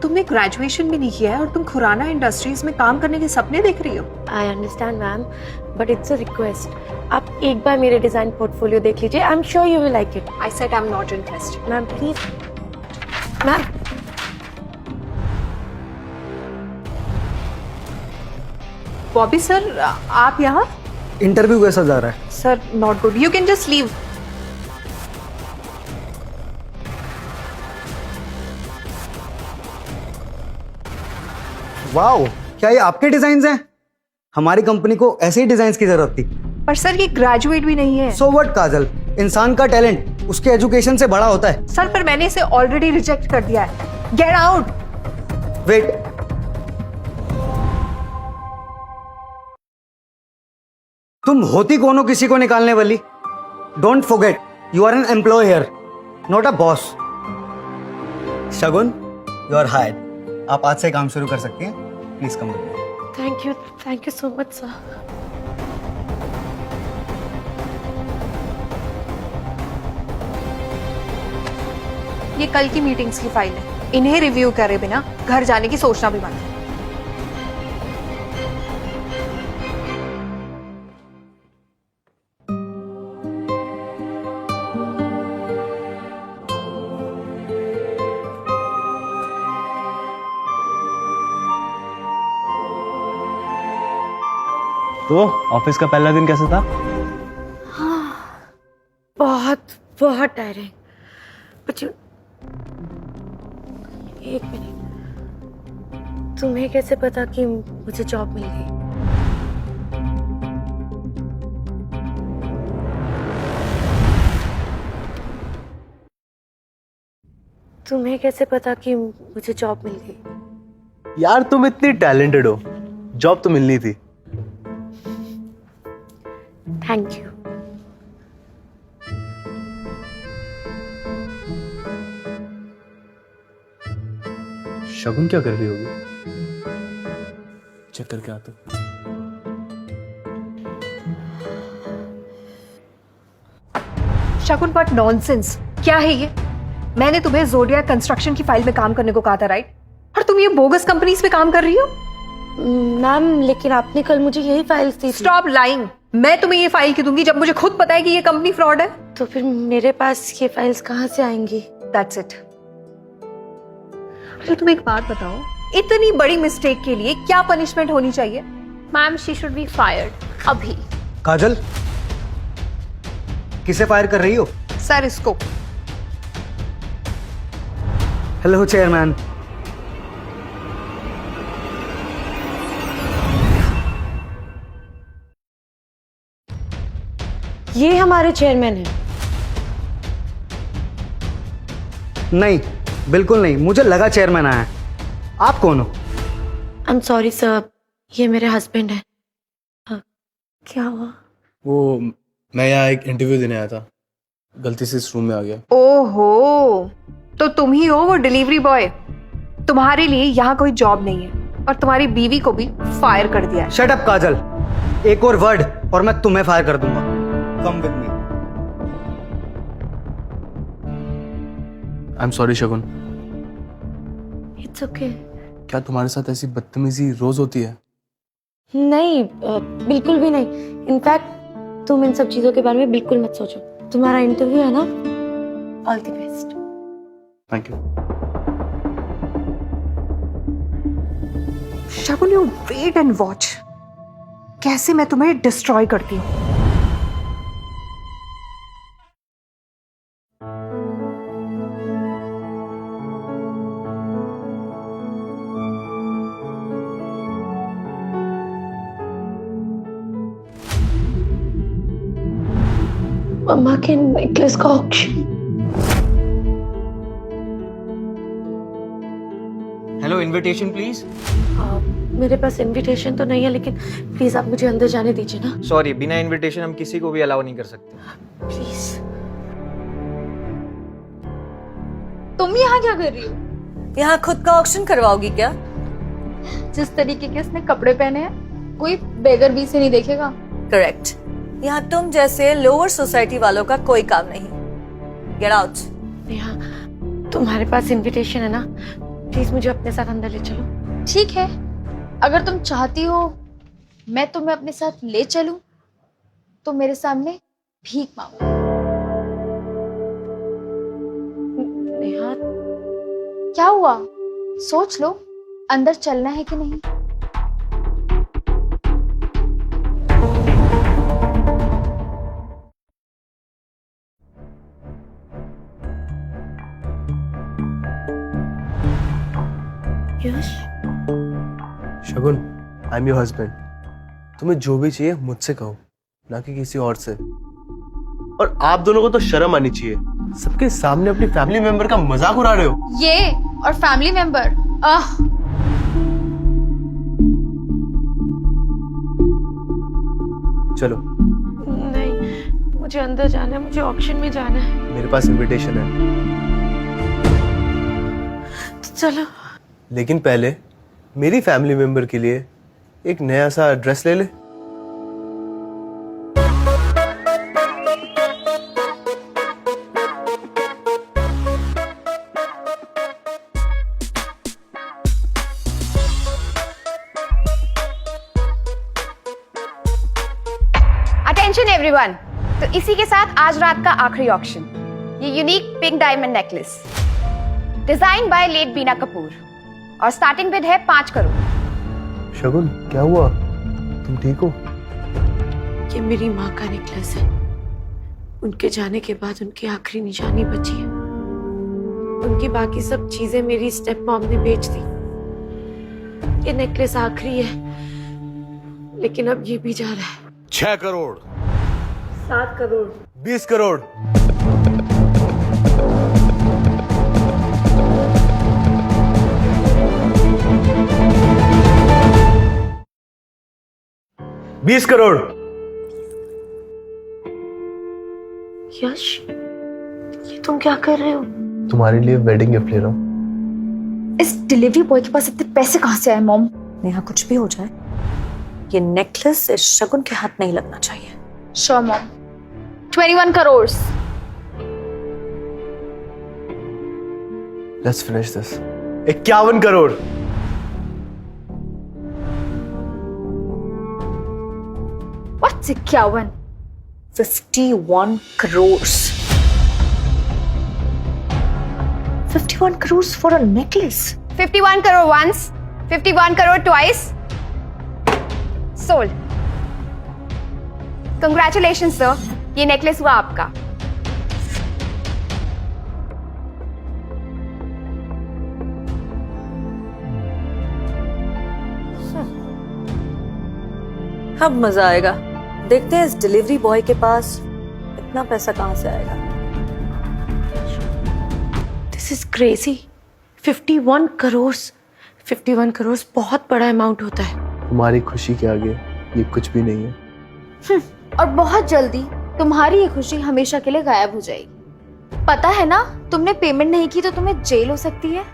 तुमने ग्रेजुएशन भी नहीं किया है और तुम खुराना इंडस्ट्रीज में काम करने के सपने देख रही हो। I understand ma'am, but it's a request. आप एक बार मेरे डिजाइन पोर्टफोलियो देख लीजिए, I am sure you will like it. I said I am not interested. Ma'am please ma'am. Bobby sir, आप यहाँ? इंटरव्यू कैसा जा रहा है? Sir not good, you can just leave. Wow, क्या ये आपके डिजाइन हैं? हमारी कंपनी को ऐसे ही डिजाइन की जरूरत थी। पर सर ये ग्रेजुएट भी नहीं है। सो व्हाट काजल, इंसान का टैलेंट उसके एजुकेशन से बड़ा होता है। सर पर मैंने इसे ऑलरेडी रिजेक्ट कर दिया है। Get out. वेट, तुम होती कौन हो किसी को निकालने वाली? Don't forget, you are an employee here, not a boss. Shagun, you are hired. आप आज से काम शुरू कर सकती हैं। Please come with me. Thank you so much sir. ये कल की मीटिंग्स की फाइल है, इन्हें रिव्यू करे बिना घर जाने की सोचना भी मत। तो ऑफिस का पहला दिन कैसा था? बहुत बहुत टायरिंग। बच्चों एक मिनट, तुम्हें कैसे पता कि मुझे जॉब मिल गई? तुम्हें कैसे पता कि मुझे जॉब मिल गई? यार तुम इतनी टैलेंटेड हो, जॉब तो मिलनी थी। Thank you. शगुन क्या कर रही होगी? चेक करके आते। शकुन, बट नॉनसेंस क्या है ये? मैंने तुम्हें ज़ोडियाक कंस्ट्रक्शन की फाइल में काम करने को कहा था, राइट? और तुम ये बोगस कंपनीज पे काम कर रही हो। मैम लेकिन आपने कल मुझे यही फाइल्स दी थी। Stop lying. मैं तुम्हें ये फाइल क्यों दूंगी जब मुझे खुद पता है कि ये कंपनी फ्रॉड है? तो फिर मेरे पास ये फाइल्स कहाँ से आएंगी? That's it. तो तुम एक बात बताओ, इतनी बड़ी मिस्टेक के लिए क्या पनिशमेंट होनी चाहिए? Ma'am she should be fired अभी। काजल, किसे फायर कर रही हो? सर इसको। Hello chairman. ये हमारे चेयरमैन हैं। नहीं, बिल्कुल नहीं, मुझे लगा चेयरमैन आया है। आप कौन हो? आई एम सॉरी सर, ये मेरे हस्बैंड है। क्या हुआ? वो मैं यहाँ एक इंटरव्यू देने आया था, गलती से इस रूम में आ गया। ओहो, तो तुम ही हो वो डिलीवरी बॉय। तुम्हारे लिए यहाँ कोई जॉब नहीं है और तुम्हारी बीवी को भी फायर कर दिया है। शट अप काजल, एक और वर्ड और मैं तुम्हें फायर कर दूंगा। कम with me. I am sorry Shagun. It's okay. क्या तुम्हारे साथ ऐसी बदतमीजी रोज होती है? नहीं बिल्कुल भी नहीं। इनफैक्ट तुम इन सब चीजों के बारे में बिल्कुल मत सोचो। तुम्हारा इंटरव्यू है ना, all the best. Thank you. Shagun, you wait and watch कैसे मैं तुम्हें डिस्ट्रॉय करती हूँ। मम्मा के नेकलेस का ऑक्शन। Hello, invitation please. मेरे पास इनविटेशन तो नहीं है, लेकिन प्लीज आप मुझे अंदर जाने दीजिए ना। सॉरी, बिना इनविटेशन हम किसी को भी अलाउ नहीं कर सकते। प्लीज। तुम यहाँ क्या कर रही हो? यहाँ खुद का ऑक्शन करवाओगी क्या? जिस तरीके के इसने कपड़े पहने हैं, कोई बेगर भी से नहीं देखेगा। करेक्ट। यहाँ तुम जैसे लोअर सोसाइटी वालों का कोई काम नहीं। Get out. नेहा, तुम्हारे पास इनविटेशन है ना, प्लीज मुझे अपने साथ अंदर ले चलो। ठीक है, अगर तुम चाहती हो मैं तुम्हें अपने साथ ले चलूं तो मेरे सामने भीख मांगो। नेहा, क्या हुआ? सोच लो, अंदर चलना है कि नहीं। यश, शगुन, आई एम योर हस्बैंड। तुम्हें जो भी चाहिए मुझसे कहो, ना कि किसी और से। और आप दोनों को तो शर्म आनी चाहिए, सबके सामने अपनी फैमिली मेंबर का मजाक उड़ा रहे हो। ये और फैमिली मेंबर, आह, चलो, नहीं, मुझे अंदर जाना है, मुझे ऑक्शन में जाना है। मेरे पास इनविटेशन है, तो चलो। लेकिन पहले मेरी फैमिली मेंबर के लिए एक नया सा ड्रेस ले ले। अटेंशन एवरीवन, तो इसी के साथ आज रात का आखिरी ऑक्शन, ये unique pink diamond necklace design by late Bina Kapoor, और स्टार्टिंग बिड है 5 करोड़। शगुन, क्या हुआ? तुम ठीक हो? ये मेरी माँ का नेकलेस है। उनके जाने के बाद उनकी आखिरी निशानी बची है। उनकी बाकी सब चीजें मेरी स्टेप मॉम ने बेच दी। ये नेकलेस आखिरी है, लेकिन अब ये भी जा रहा है। 6 करोड़, 7 करोड़, 20 करोड़। $20 करोड़। यश, ये तुम क्या कर रहे हो? तुम्हारे लिए वेडिंग गिफ्ट ले रहा हूँ। इस डिलीवरी बॉय के पास इतने पैसे कहाँ से आए मॉम? नेहा, कुछ भी हो जाए, ये नेकलेस इस शगुन के हाथ नहीं लगना चाहिए। Sure mom. 21 crore. Let's finish this. 51 crore. What's 51? 51 crores. 51 crores for a necklace. 51 crore once, 51 crore twice. Sold. Congratulations sir, ये नेकलेस हुआ आपका। अब मजा आएगा। देखते हैं इस डिलीवरी बॉय के पास इतना पैसा कहाँ से आएगा। This is crazy. 51 crore. 51 crore बहुत बड़ा अमाउंट होता है। तुम्हारी खुशी के आगे ये कुछ भी नहीं है। और बहुत जल्दी तुम्हारी ये खुशी हमेशा के लिए गायब हो जाएगी। पता है ना, तुमने पेमेंट नहीं की तो तुम्हें जेल हो सकती है।